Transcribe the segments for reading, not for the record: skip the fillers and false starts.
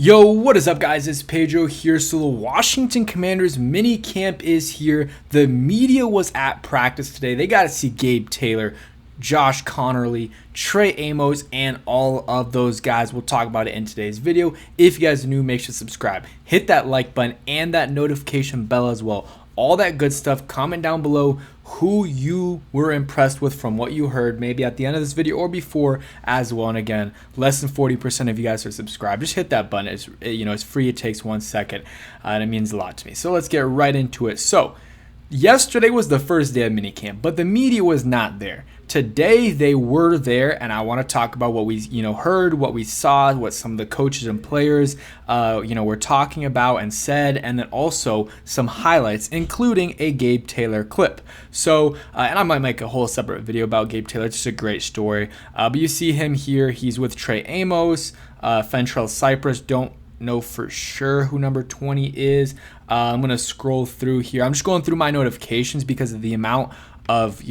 Yo, what is up, guys? It's Pedro here. So the Washington Commanders mini camp is here. The media was at practice today. They got to see Gabe Taylor, Josh Connerly, Trey Amos, and all of those guys. We'll talk about it in today's video. If you guys are new, make sure to subscribe. Hit that like button and that notification bell as well. All that good stuff. Comment down below who you were impressed with from what you heard, maybe at the end of this video or before as well. And again, less than 40% of you guys are subscribed. Just hit that button. It's free. It takes 1 second, and it means a lot to me. So let's get right into it. So yesterday was the first day of minicamp, but the media was not there. Today they were there, and I want to talk about what we heard, what we saw, what some of the coaches and players were talking about and said, and then also some highlights, including a Gabe Taylor clip. So, and I might make a whole separate video about Gabe Taylor. It's just a great story. But you see him here. He's with Trey Amos, Fentrell Cypress. Don't know for sure who number 20 is. I'm going to scroll through here. I'm just going through my notifications because of the amount of,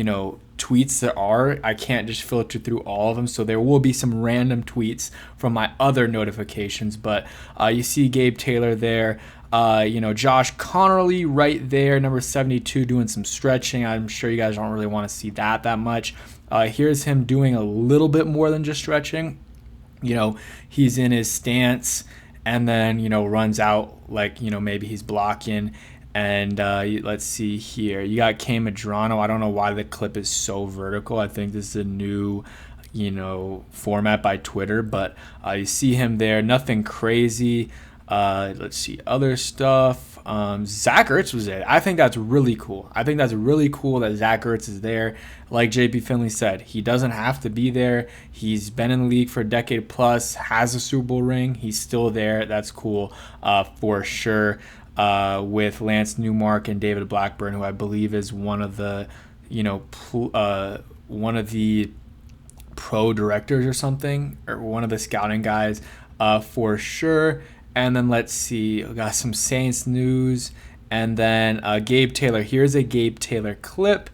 tweets there are. I can't just filter through all of them, so there will be some random tweets from my other notifications. But you see Gabe Taylor there. Josh Connerly right there, number 72, doing some stretching. I'm sure you guys don't really want to see that much. Here's him doing a little bit more than just stretching. He's in his stance and then runs out like maybe he's blocking. And let's see here. You got Cam Madrano. I don't know why the clip is so vertical. I think this is a new, format by Twitter. But you see him there. Nothing crazy. Let's see other stuff. Zach Ertz was there. I think that's really cool. I think that's really cool that Zach Ertz is there. Like JP Finley said, he doesn't have to be there. He's been in the league for a decade plus, has a Super Bowl ring. He's still there. That's cool for sure. With Lance Newmark and David Blackburn, who I believe is one of the, one of the pro directors or something, or one of the scouting guys, for sure. And then let's see, we got some Saints news, and then Gabe Taylor. Here's a Gabe Taylor clip.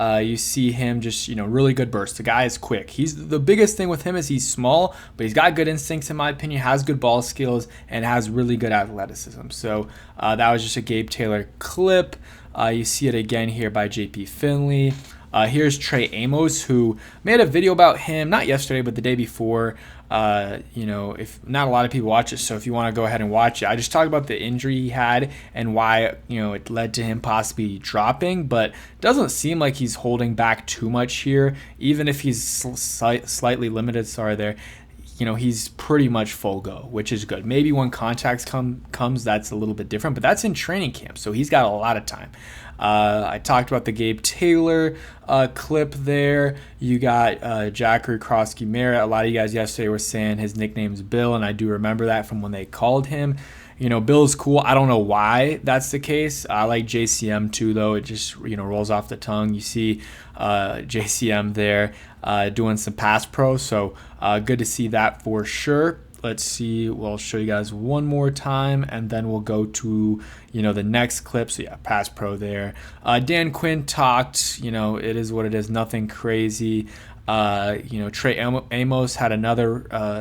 You see him just, really good burst. The guy is quick. The biggest thing with him is he's small, but he's got good instincts, in my opinion, has good ball skills, and has really good athleticism. So that was just a Gabe Taylor clip. You see it again here by JP Finley. Here's Trey Amos, who made a video about him, not yesterday, but the day before. If not a lot of people watch it, so if you want to go ahead and watch it, I just talked about the injury he had and why, it led to him possibly dropping, but it doesn't seem like he's holding back too much here. Even if he's slightly limited, he's pretty much full go, which is good. Maybe when contacts comes, that's a little bit different, but that's in training camp, so he's got a lot of time. I talked about the Gabe Taylor clip there. You got Jackery Krosky Merritt. A lot of you guys yesterday were saying his nickname's Bill, and I do remember that from when they called him. Bill's cool. I don't know why that's the case. I like JCM too, though. It just, rolls off the tongue. You see JCM there doing some pass pro, so good to see that for sure. Let's see. We'll show you guys one more time, and then we'll go to, the next clip. So, yeah, pass pro there. Dan Quinn talked, it is what it is. Nothing crazy. Trey Amos had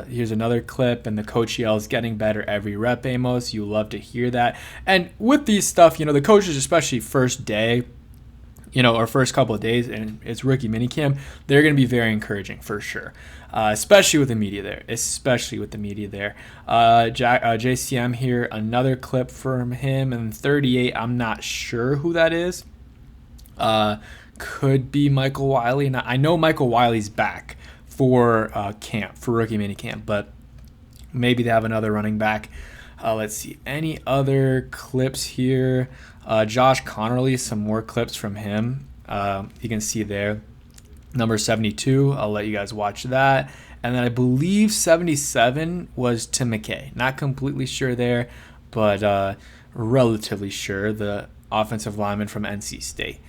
here's another clip, and the coach yells, "Getting better every rep, Amos." You love to hear that. And with these stuff, the coaches, especially first day, or first couple of days, and it's rookie minicamp, they're going to be very encouraging for sure, especially with the media there. JCM here, another clip from him, and 38, I'm not sure who that is. Could be Michael Wiley. Now, I know Michael Wiley's back for rookie minicamp, but maybe they have another running back. Let's see, any other clips here. Josh Connerly, some more clips from him. You can see there, number 72. I'll let you guys watch that. And then I believe 77 was Tim McKay. Not completely sure there, but relatively sure. The offensive lineman from NC State.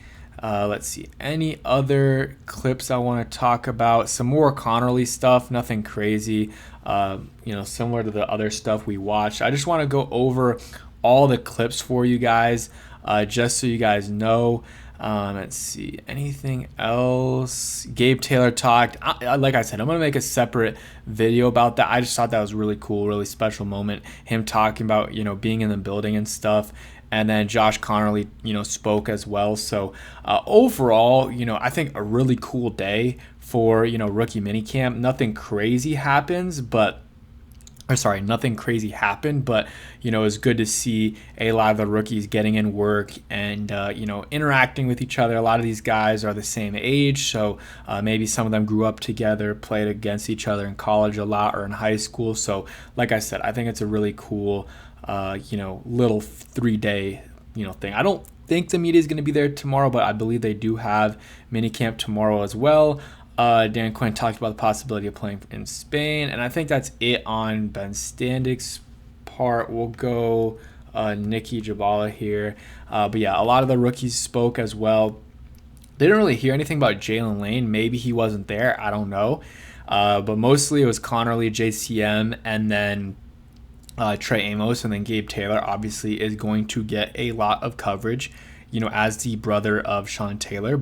Let's see, any other clips I want to talk about. Some more Connerly stuff, nothing crazy, similar to the other stuff we watched. I just want to go over all the clips for you guys, just so you guys know. Let's see. Anything else? Gabe Taylor talked. Like I said, I'm going to make a separate video about that. I just thought that was really cool, really special moment. Him talking about, being in the building and stuff. And then Josh Connerly, spoke as well. So overall, I think a really cool day for, rookie minicamp. Nothing crazy happened, but it's good to see a lot of the rookies getting in work and interacting with each other. A lot of these guys are the same age, so maybe some of them grew up together, played against each other in college a lot or in high school. So like I said, I think it's a really cool little 3-day thing. I don't think the media is going to be there tomorrow, but I believe they do have minicamp tomorrow as well. Dan Quinn talked about the possibility of playing in Spain, and I think that's it on Ben Standig's part. We'll go Nikki Jabala here. But yeah, a lot of the rookies spoke as well. They didn't really hear anything about Jalen Lane. Maybe he wasn't there. I don't know. But mostly it was Connerly, JCM, and then Trey Amos, and then Gabe Taylor obviously is going to get a lot of coverage, as the brother of Sean Taylor.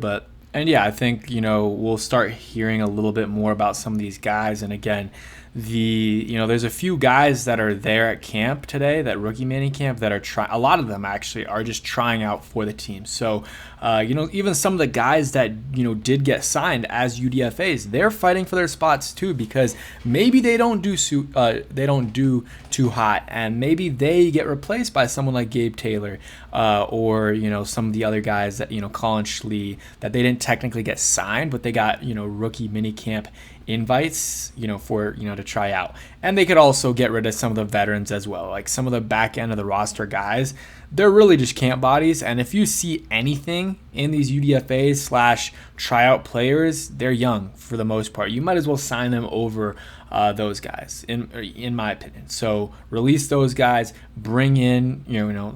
And yeah, I think, we'll start hearing a little bit more about some of these guys. And again, there's a few guys that are there at camp today, that rookie mini camp, that are a lot of them actually are just trying out for the team. So, even some of the guys that, did get signed as UDFAs, they're fighting for their spots too, because maybe they don't do too hot, and maybe they get replaced by someone like Gabe Taylor, or, some of the other guys that, Colin Schlee, that they didn't technically get signed, but they got, rookie mini camp invites, for, to try out. And they could also get rid of some of the veterans as well. Like some of the back end of the roster guys, they're really just camp bodies. And if you see anything in these UDFAs / tryout players, they're young for the most part. You might as well sign them over those guys, in my opinion. So release those guys, bring in,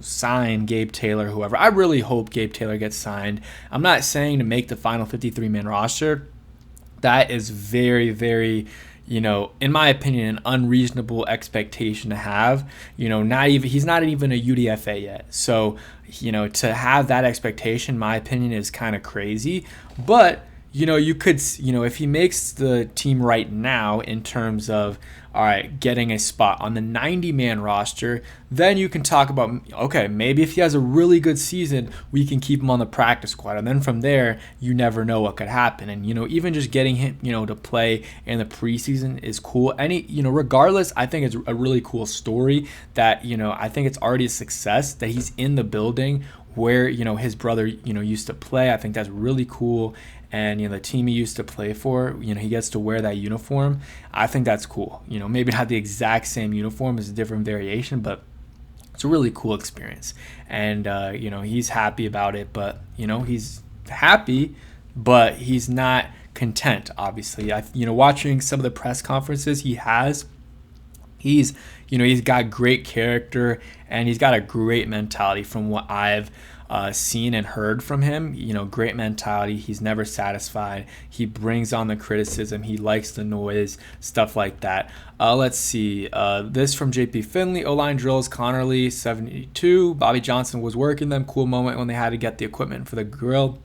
sign Gabe Taylor, whoever. I really hope Gabe Taylor gets signed. I'm not saying to make the final 53-man roster. That is very, very, in my opinion, an unreasonable expectation to have. He's not even a UDFA yet. So, to have that expectation, my opinion, is kind of crazy. But, you could, if he makes the team right now in terms of, all right, getting a spot on the 90-man roster, then you can talk about, okay, maybe if he has a really good season, we can keep him on the practice squad. And then from there, you never know what could happen. And, even just getting him, to play in the preseason is cool. Regardless, I think it's a really cool story that, I think it's already a success that he's in the building where, his brother, used to play. I think that's really cool. And, the team he used to play for, he gets to wear that uniform. I think that's cool. Maybe not the exact same uniform, it's a different variation, but it's a really cool experience. And, he's happy about it, but, he's happy, but he's not content, obviously. Watching some of the press conferences he's got great character, and he's got a great mentality from what I've seen and heard from him. Great mentality. He's never satisfied. He brings on the criticism. He likes the noise, stuff like that. Let's see. This from JP Finley. O-line drills, Connerly, 72. Bobby Johnson was working them. Cool moment when they had to get the equipment for the drill.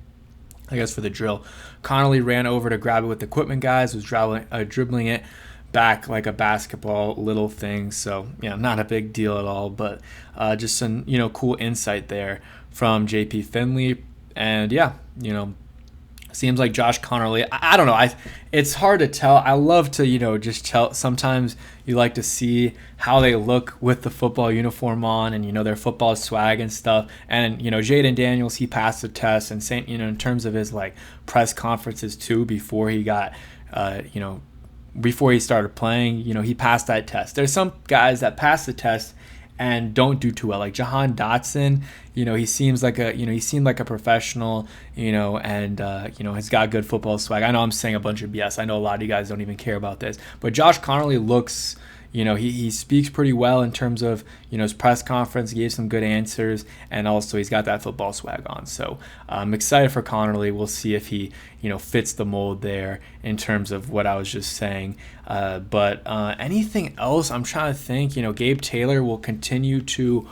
Connerly ran over to grab it with the equipment guys, was dribbling it back like a basketball, little thing. So, not a big deal at all, but just some, cool insight there from JP Finley. And seems like Josh Connerly, I don't know, it's hard to tell. I love to, just tell. Sometimes you like to see how they look with the football uniform on and, their football swag and stuff. And, Jaden Daniels, he passed the test, and in terms of his press conferences too, before he got, before he started playing, he passed that test. There's some guys that pass the test and don't do too well, like Jahan Dotson. He seems like he seemed like a professional, and has got good football swag. I know I'm saying a bunch of BS. I know a lot of you guys don't even care about this, but Josh Connerly looks, he speaks pretty well in terms of, his press conference. He gave some good answers, and also he's got that football swag on. So I'm excited for Connerly. We'll see if he, fits the mold there in terms of what I was just saying. But anything else, I'm trying to think. Gabe Taylor will continue to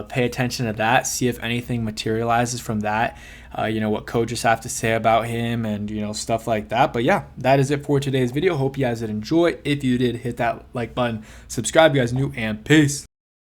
pay attention to that, see if anything materializes from that. What coaches have to say about him and, stuff like that. But yeah, that is it for today's video. Hope you guys did enjoy. If you did, hit that like button, subscribe if you guys are new, and peace.